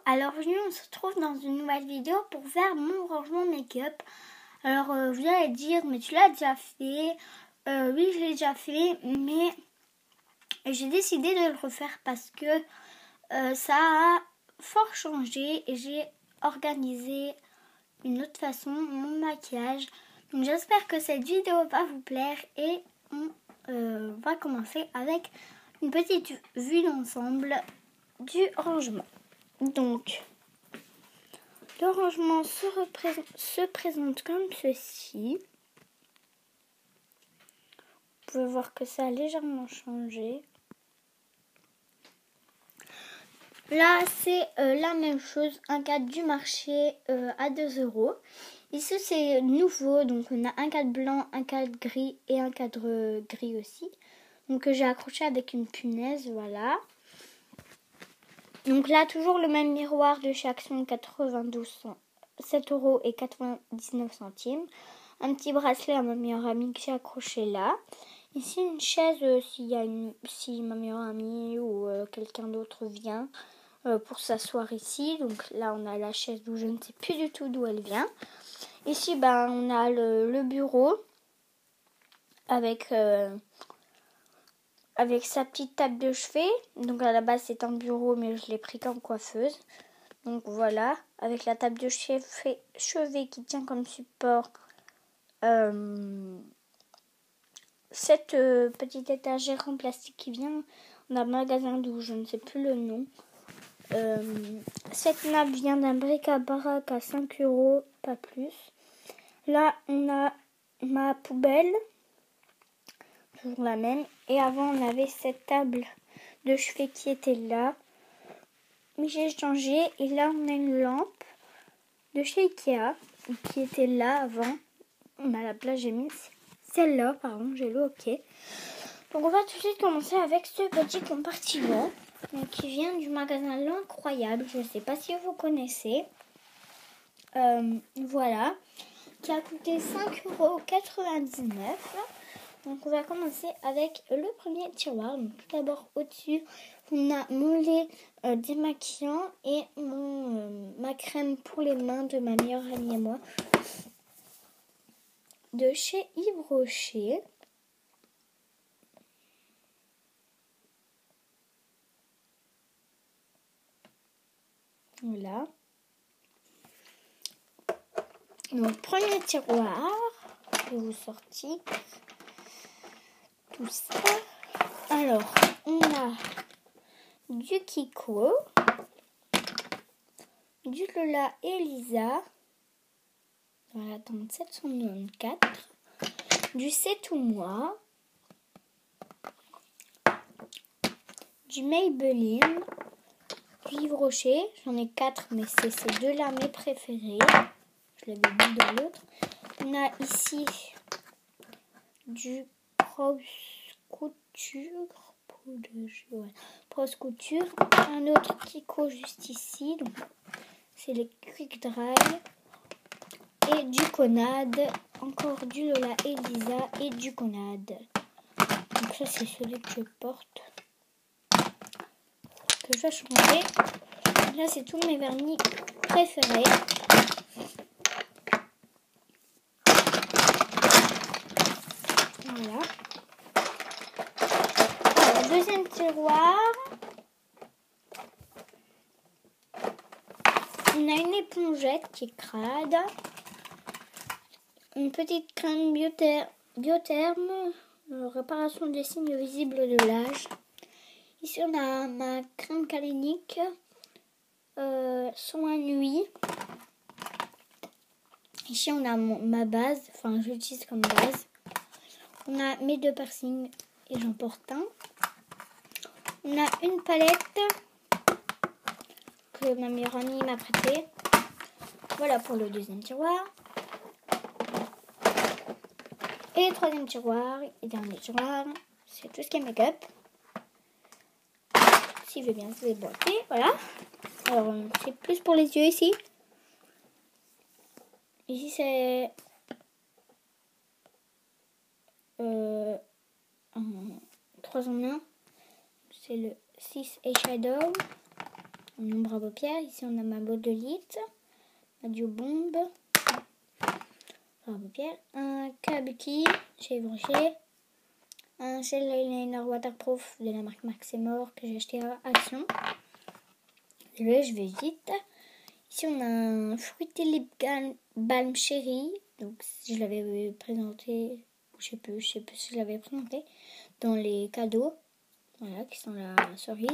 alors aujourd'hui on se retrouve dans une nouvelle vidéo pour faire mon rangement make-up. Alors vous allez dire, mais tu l'as déjà fait? Oui, je l'ai déjà fait, mais j'ai décidé de le refaire parce que ça a fort changé et j'ai organisé une autre façon mon maquillage. Donc j'espère que cette vidéo va vous plaire et on va commencer avec une petite vue d'ensemble du rangement. Donc, le rangement se présente comme ceci. Vous pouvez voir que ça a légèrement changé. Là, c'est la même chose, un cadre du marché à 2 €. Ici, c'est nouveau, donc on a un cadre blanc, un cadre gris et un cadre gris aussi. Donc, j'ai accroché avec une punaise, voilà. Donc là, toujours le même miroir de chez Action, 7,99 €. Un petit bracelet à ma meilleure amie que j'ai accroché là. Ici, une chaise si ma meilleure amie ou quelqu'un d'autre vient pour s'asseoir ici. Donc là, on a la chaise d'où je ne sais plus du tout d'où elle vient. Ici, on a le bureau avec sa petite table de chevet. Donc à la base, c'est un bureau, mais je l'ai pris comme coiffeuse. Donc voilà, avec la table de chevet qui tient comme support cette petite étagère en plastique qui vient d'un magasin d'où je ne sais plus le nom. Cette nappe vient d'un bric-à-brac à 5 €, pas plus. Là, on a ma poubelle, toujours la même. Et avant, on avait cette table de chevet qui était là. Mais j'ai changé et là, on a une lampe de chez Ikea qui était là avant. À la place, j'ai mis celle-là, pardon, j'ai le OK. Donc on va tout de suite commencer avec ce petit compartiment qui vient du magasin L'Incroyable. Je ne sais pas si vous connaissez. Voilà, qui a coûté 5,99 €. Donc on va commencer avec le premier tiroir. Donc, tout d'abord au-dessus, on a mon lait démaquillant et ma crème pour les mains de ma meilleure amie et moi de chez Yves Rocher. Voilà. Donc premier tiroir, je vais vous sortir tout ça. Alors, on a du Kiko, du Lola Elisa, dans la tente 794, du C'est tout moi, du Maybelline, du Yves Rocher. J'en ai 4, mais c'est ces deux-là mes préférés. Je l'avais dit dans l'autre. On a ici du Prose Couture. Un autre Kiko juste ici. Donc, c'est les Quick Dry. Et du Conad. Encore du Lola Elisa et du Conad. Donc ça, c'est celui que je porte. Que je vais changer. Là, c'est tous mes vernis préférés. Voilà. Alors, deuxième tiroir. On a une épongette qui est crade. Une petite crème biotherme. Réparation des signes visibles de l'âge. Ici, on a ma crème calénique. Soin nuit. Ici, on a ma base. Enfin, je l'utilise comme base. On a mes 2 piercings et j'en porte un. On a une palette que ma meilleure amie m'a prêtée. Voilà pour le deuxième tiroir. Et le troisième tiroir et dernier tiroir, c'est tout ce qui est make-up. Si je veux bien se déboîter, voilà. Alors, c'est plus pour les yeux ici. Ici, c'est 3 en 1. C'est le 6 Eyeshadow. un ombre à paupières. Ici, on a ma modelite, ma Duo-Bombe, à paupières, un kabuki chez Yves Rocher, un gel eyeliner waterproof de la marque Maximor que j'ai acheté à Action. Là, je vais vite. Ici, on a un Fruity Lip Balm Cherry. Donc, je l'avais présenté, je sais plus si je l'avais présenté, dans les cadeaux. Voilà, qui sont la cerise.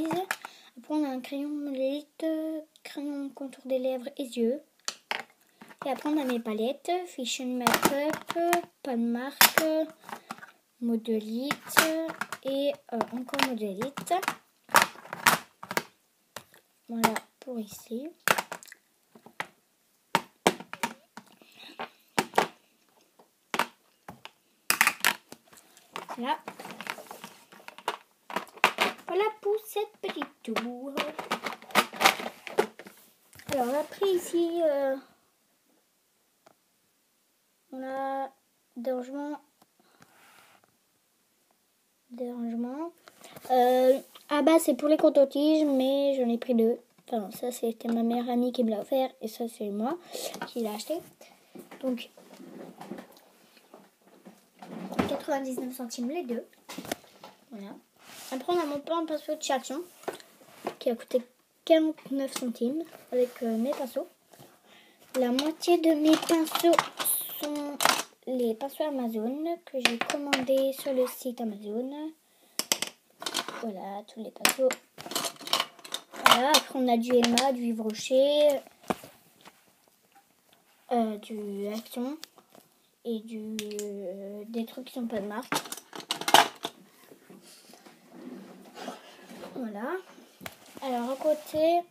Après, on a un crayon modelite, crayon contour des lèvres et yeux. Et après, on a mes palettes, Fish and Makeup, pas de marque, modelite et encore modelite. Voilà pour ici. Voilà. Voilà pour cette petite tour. Alors après ici, on a des rangements. Ah bah c'est pour les coton-tiges, mais j'en ai pris 2. Enfin ça c'était ma meilleure amie qui me l'a offert et ça c'est moi qui l'ai acheté. Donc 99 centimes les deux. Voilà. Après on a mon plan pinceau de chez Action qui a coûté 49 centimes avec mes pinceaux. La moitié de mes pinceaux sont les pinceaux Amazon que j'ai commandés sur le site Amazon. Voilà, tous les pinceaux. Voilà, après on a du Emma, du Yves Rocher, du Action et des trucs qui sont pas de marque. Voilà. Alors à côté,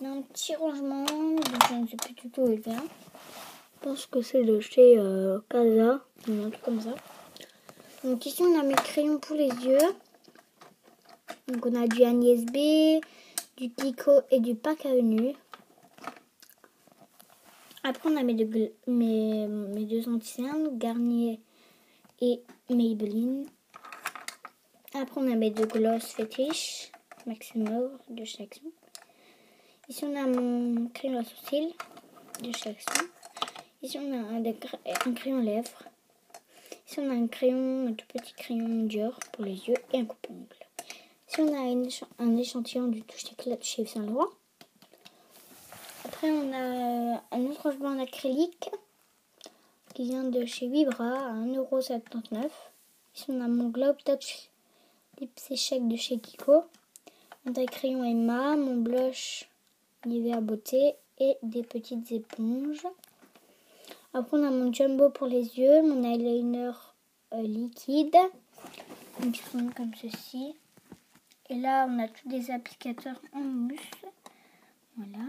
on a un petit rangement, je ne sais plus du tout où il vient. Je pense que c'est de chez Casa, ou un truc comme ça. Donc ici on a mes crayons pour les yeux. Donc on a du Agnès B, du Kiko et du Pack Avenue. Après on a mes deux anti-cernes, Garnier et Maybelline. Après on a mes deux gloss fétiches, Maximor de chez Action. Ici on a mon crayon à sourcils de chez Action. Ici on a un crayon lèvres. Ici on a un tout petit crayon Dior pour les yeux et un coupe-ongle. Ici on a un échantillon du touche éclat de chez Saint Laurent. Après on a un autre rangement en acrylique qui vient de chez Vibra à 1,79 €. Ici on a mon Globe Touch Lips Échec de chez Kiko. On a un crayon Emma, mon blush Nivea Beauté et des petites éponges. Après on a mon Jumbo pour les yeux, mon eyeliner liquide. Donc ils sont comme ceci. Et là on a tous des applicateurs en mousse. Voilà.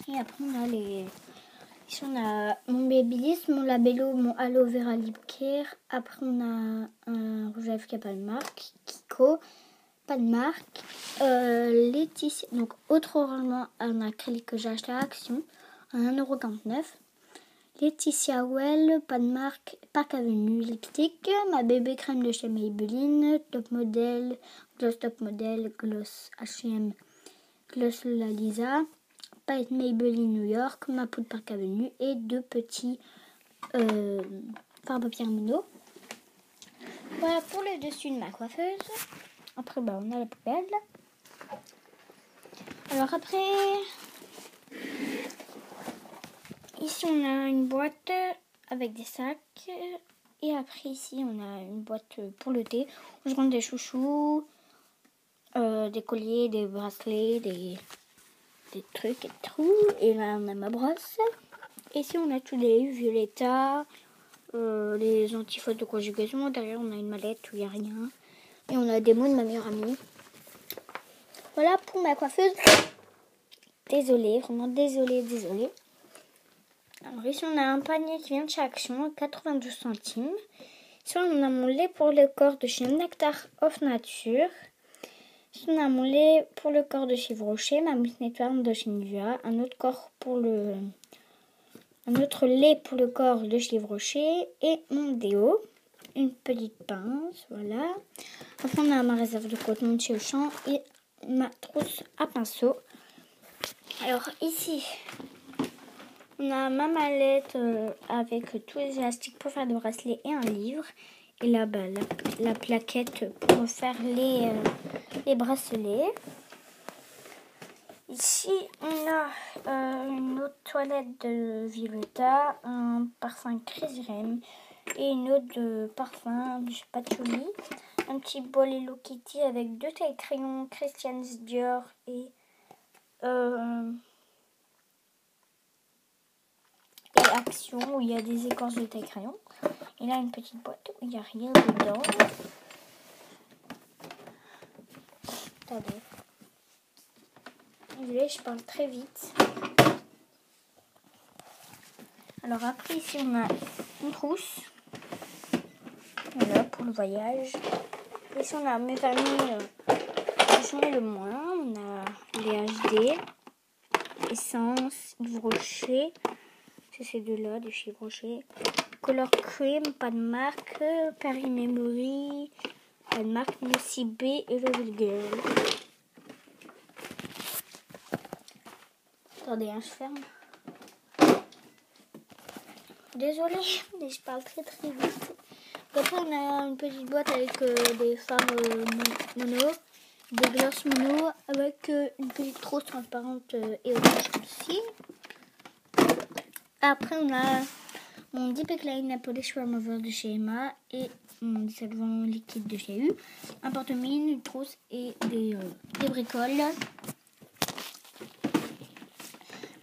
Et après on a ici on a mon Babyliss, mon Labello, mon Aloe Vera Lip Care. Après on a un rouge à lèvres qui n'a pas de marque, Kiko, pas de marque. Laetitia, donc autre rangement en acrylique que j'ai acheté à Action à 1,49 €. Laetitia Well, pas de marque, Pack Avenue lipstick. Ma bébé crème de chez Maybelline, Top Model, Gloss Top Model, Gloss H&M, Gloss La Lisa, palette Maybelline New York, ma poudre Pack Avenue et deux petits fards à paupières mono. Voilà pour le dessus de ma coiffeuse. Après on a la poubelle. Alors après, ici on a une boîte avec des sacs. Et après ici on a une boîte pour le thé où je rentre des chouchous, des colliers, des bracelets, des trucs et tout. Et là on a ma brosse. Et ici on a tous les Violetta, les antifautes de conjugaison. Derrière on a une mallette où il n'y a rien. Et on a des mots de ma meilleure amie. Voilà pour ma coiffeuse. Désolée, vraiment désolée. Alors ici on a un panier qui vient de chez Action à 92 centimes. Ici on a mon lait pour le corps de chez Nectar of Nature. Ici on a mon lait pour le corps de chez Yves Rocher, ma mousse nettoyante de chez Nivea, un autre lait pour le corps de chez Yves Rocher et mon déo, une petite pince, voilà. Enfin on a ma réserve de coton de chez Auchan et ma trousse à pinceau. Alors ici, on a ma mallette avec tous les élastiques pour faire des bracelets et un livre. Et là, la plaquette pour faire les bracelets. Ici, on a une autre toilette de Violetta, un parfum Crazy Rem et une autre de parfum du Patchouli. Un petit bol Hello Kitty avec 2 tailles crayons Christian Dior et Action où il y a des écorces de taille crayon. Et là, une petite boîte où il n'y a rien dedans. Attendez. Désolée, je parle très vite. Alors après, ici, on a une trousse. Voilà, pour le voyage. Ici, on a mes familles qui sont le moins. On a les HD, Essence, Yves Rocher. C'est ces deux-là, de chez Yves Rocher. Color Cream, pas de marque. Paris Memory, pas de marque. Lucy B et Love Girl. Attendez, je ferme. Désolée, mais je parle très très vite. Après, on a une petite boîte avec des fards mono, des glosses mono, avec une petite trousse transparente et orange ici. Après, on a mon Deep Line Polish Remover de chez Emma et mon dissolvant liquide de chez U, un porte-mine, une trousse et des bricoles.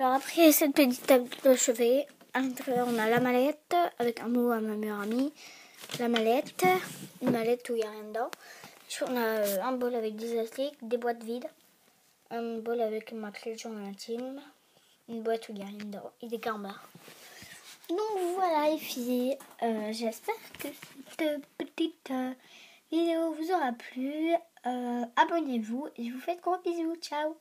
Alors après cette petite table de chevet, à l'intérieur on a la mallette avec un mot à ma meilleure amie, la mallette, une mallette où il n'y a rien dedans. On a un bol avec des élastiques, des boîtes vides, un bol avec ma clé de journal intime, une boîte où il n'y a rien dedans et des carambars. Donc voilà les filles, j'espère que cette petite vidéo vous aura plu. Abonnez-vous et je vous fais de gros bisous, ciao.